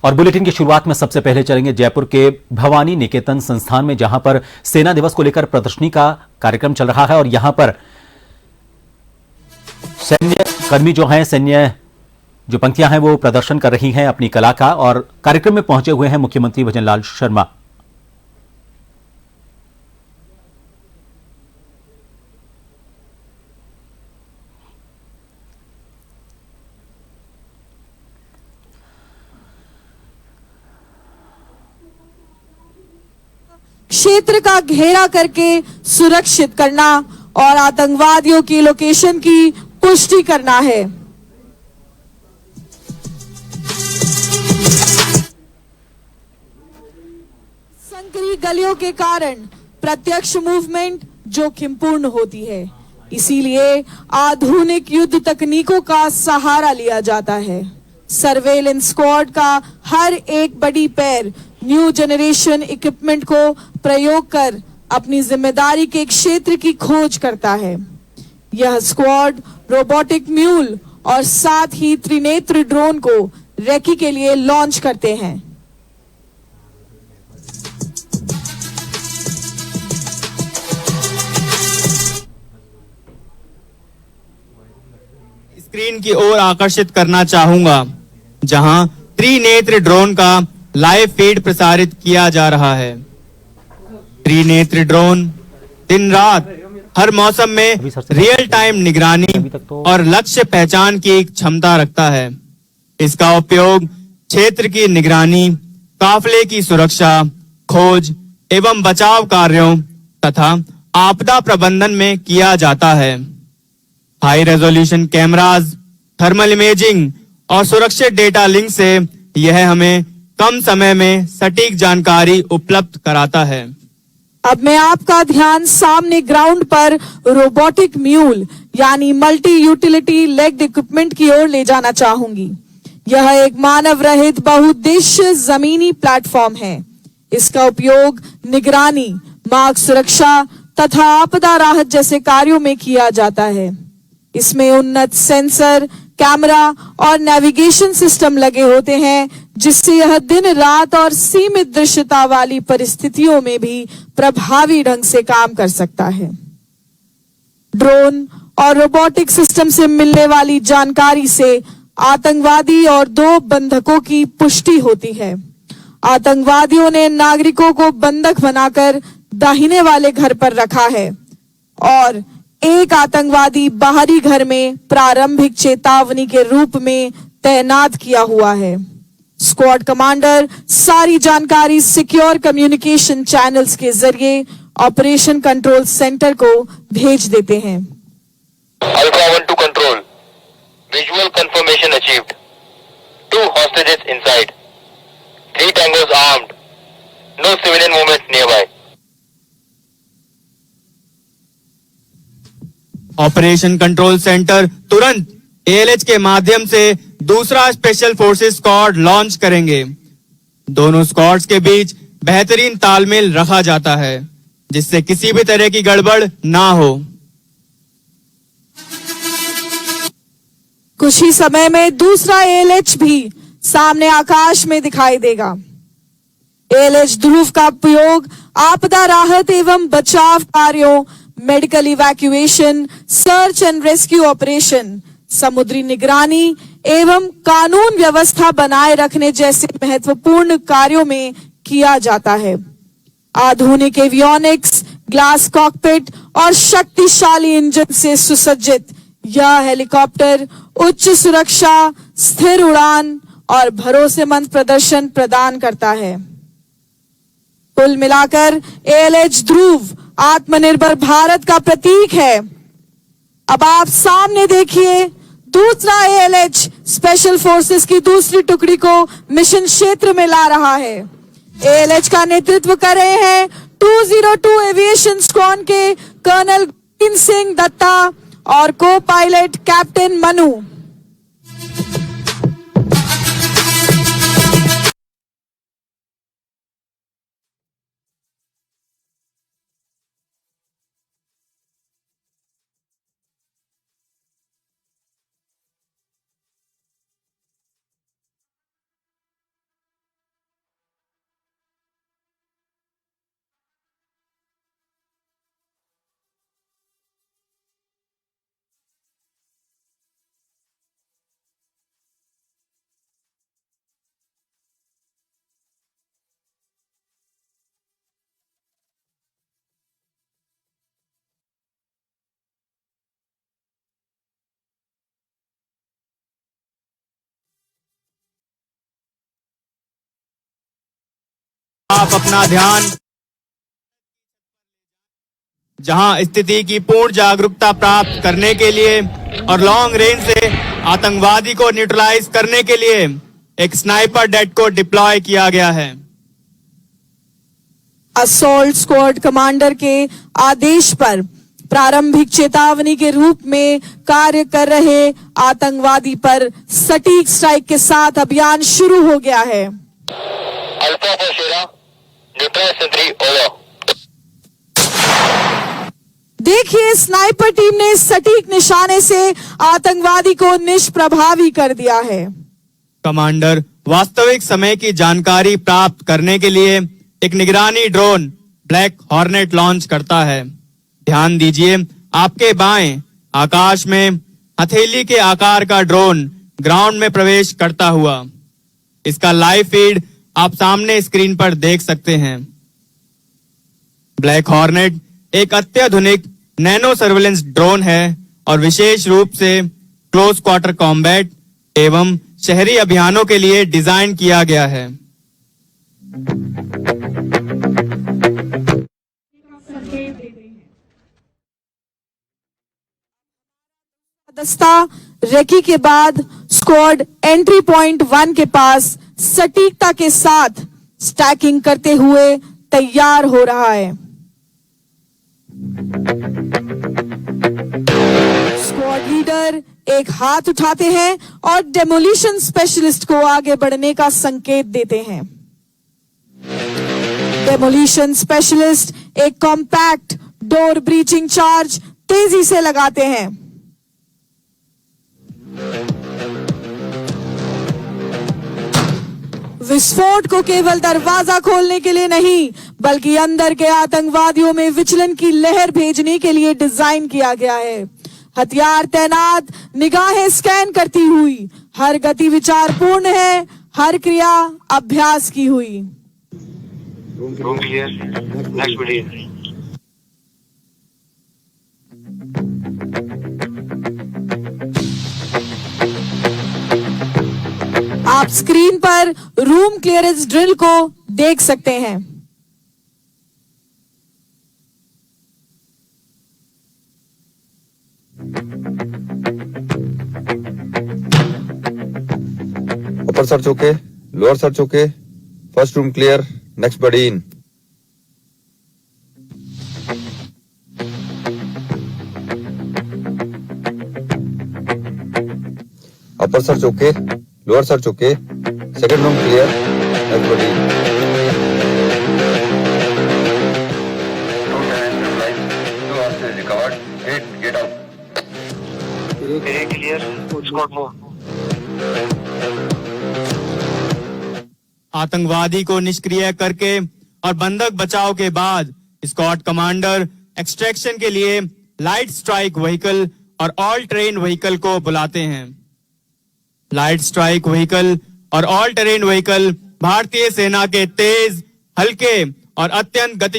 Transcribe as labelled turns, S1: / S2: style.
S1: और बुलेटिन की शुरुआत में सबसे पहले चलेंगे जयपुर के भवानी निकेतन संस्थान में, जहां पर सेना दिवस को लेकर प्रदर्शनी का कार्यक्रम चल रहा है और यहां पर सैन्य कर्मी जो हैं, सैन्य जो पंक्तियां हैं वो प्रदर्शन कर रही हैं अपनी कला का। और कार्यक्रम में पहुंचे हुए हैं मुख्यमंत्री भजनलाल शर्मा।
S2: क्षेत्र का घेरा करके सुरक्षित करना और आतंकवादियों की लोकेशन की पुष्टि करना है। संकरी गलियों के कारण प्रत्यक्ष मूवमेंट जोखिमपूर्ण होती है, इसीलिए आधुनिक युद्ध तकनीकों का सहारा लिया जाता है। सर्वेलेंस स्क्वाड का हर एक बड़ी पैर न्यू जनरेशन इक्विपमेंट को प्रयोग कर अपनी जिम्मेदारी के क्षेत्र की खोज करता है। यह स्क्वाड रोबोटिक म्यूल और साथ ही त्रिनेत्र ड्रोन को रेकी के लिए लॉन्च करते हैं।
S3: स्क्रीन की ओर आकर्षित करना चाहूंगा, जहां त्रिनेत्र ड्रोन का लाइव फीड प्रसारित किया जा रहा है। त्रिनेत्र ड्रोन दिन रात हर मौसम में रियल टाइम निगरानी और लक्ष्य पहचान की क्षमता रखता है। इसका उपयोग क्षेत्र की निगरानी, काफिले की सुरक्षा, खोज एवं बचाव कार्यों तथा आपदा प्रबंधन में किया जाता है। High resolution cameras, thermal imaging और सुरक्षित डेटा लिंक से यह हमें कम समय में सटीक जानकारी उपलब्ध कराता है।
S2: अब मैं आपका ध्यान सामने ग्राउंड पर रोबोटिक म्यूल यानी मल्टी यूटिलिटी लेग्ड इक्विपमेंट की ओर ले जाना चाहूंगी। यह एक मानव रहित बहुउद्देश्य जमीनी प्लेटफॉर्म है। इसका उपयोग निगरानी, मार्ग सुरक्षा तथा आपदा राहत जैसे कार्यों में किया जाता है। इसमें उन्नत सेंसर, कैमरा और नेविगेशन सिस्टम लगे होते हैं, जिससे यह दिन रात और सीमित दृश्यता वाली परिस्थितियों में भी प्रभावी ढंग से काम कर सकता है। ड्रोन और रोबोटिक सिस्टम से मिलने वाली जानकारी से आतंकवादी और 2 बंधकों की पुष्टि होती है। आतंकवादियों ने नागरिकों को बंधक बनाकर दाहिने वाले घर पर रखा है और एक आतंकवादी बाहरी घर में प्रारंभिक चेतावनी के रूप में तैनात किया हुआ है। स्क्वाड कमांडर सारी जानकारी सिक्योर कम्युनिकेशन चैनल्स के जरिए ऑपरेशन कंट्रोल सेंटर को भेज देते हैं।
S4: Alpha 1 to control. Visual confirmation achieved. 2 hostages inside. 3 tangos armed. No civilian movements nearby.
S3: Operation control centre तुरंत एएलएच के माध्यम से दूसरा स्पेशल फोर्सेस स्क्वाड लॉन्च करेंगे। दोनों स्क्वाड्स के बीच बेहतरीन तालमेल रखा जाता है, जिससे किसी भी तरह की गड़बड़ ना हो।
S2: कुछ ही समय में दूसरा एएलएच भी सामने आकाश में दिखाई देगा। एएलएच ध्रुव का उपयोग आपदा राहत एवं बचाव कार्यों, medical evacuation, search and rescue operation, समुद्री निगरानी एवं कानून व्यवस्था बनाए रखने जैसे महत्वपूर्ण कार्यों में किया जाता है। आधुनिक एवियोनिक्स, ग्लास कॉकपिट और शक्तिशाली इंजन से सुसज्जित यह हेलीकॉप्टर उच्च सुरक्षा, स्थिर उड़ान और भरोसेमंद प्रदर्शन प्रदान करता है। कुल मिलाकर एएलएच ध्रुव आत्मनिर्भर भारत का प्रतीक है। अब आप सामने देखिए, दूसरा एएलएच स्पेशल फोर्सेस की दूसरी टुकड़ी को मिशन क्षेत्र में ला रहा है। एएलएच का नेतृत्व कर रहे हैं 202 एविएशन स्क्वाड के कर्नल गोविंद सिंह दत्ता और को पायलट कैप्टन मनु।
S3: आप अपना ध्यान जहां स्थिति की पूर्ण जागरूकता प्राप्त करने के लिए और लॉन्ग रेंज से आतंकवादी को न्यूट्रलाइज करने के लिए एक स्नाइपर डेट को डिप्लॉय किया गया है।
S2: असॉल्ट स्क्वाड कमांडर के आदेश पर प्रारंभिक चेतावनी के रूप में कार्य कर रहे आतंकवादी पर सटीक स्ट्राइक के साथ अभियान शुरू हो गया है।
S4: Alpha for Shera, neutral sentry over.
S2: देखिए, स्नाइपर टीम ने सटीक निशाने से आतंकवादी को निष्प्रभावी कर दिया है।
S3: कमांडर वास्तविक समय की जानकारी प्राप्त करने के लिए एक निगरानी ड्रोन ब्लैक हॉर्नेट लॉन्च करता है। ध्यान दीजिए, आपके बाएं आकाश में हथेली के आकार का ड्रोन ग्राउंड में प्रवेश करता हुआ। इसका लाइव फीड आप सामने स्क्रीन पर देख सकते हैं। ब्लैक हॉर्नेट एक अत्याधुनिक नैनो सर्वेलेंस ड्रोन है और विशेष रूप से क्लोज क्वार्टर कॉम्बैट एवं शहरी अभियानों के लिए डिजाइन किया गया है।
S2: दस्ता रेकी के बाद स्क्वाड एंट्री पॉइंट 1 के पास सटीकता के साथ स्टैकिंग करते हुए तैयार हो रहा है। स्क्वाड लीडर एक हाथ उठाते हैं और डेमोलिशन स्पेशलिस्ट को आगे बढ़ने का संकेत देते हैं। डेमोलिशन स्पेशलिस्ट एक कॉम्पैक्ट डोर ब्रीचिंग चार्ज तेजी से लगाते हैं। विस्फोट को केवल दरवाजा खोलने के लिए नहीं, बल्कि अंदर के आतंकवादियों में विचलन की लहर भेजने के लिए डिजाइन किया गया है। हथियार तैनात, निगाहें स्कैन करती हुई, हर गति विचारपूर्ण है, हर क्रिया अभ्यास की हुई।
S4: Room clear. Next video.
S2: आप स्क्रीन पर रूम क्लियरेंस ड्रिल को देख सकते हैं।
S5: Upper search okay, lower search okay, first room clear, next buddy in. Upper search okay, lower search okay, second room clear, next buddy in.
S4: Recovered. Get out. Clear. Squad move.
S3: आतंकवादी को निष्क्रिय करके और बंधक बचाव के बाद स्क्वाड कमांडर एक्सट्रैक्शन के लिए लाइट स्ट्राइक व्हीकल और ऑल टेरेन व्हीकल को बुलाते हैं। लाइट स्ट्राइक व्हीकल और ऑल टेरेन व्हीकल भारतीय सेना के तेज, हल्के और अत्यंत गतिशील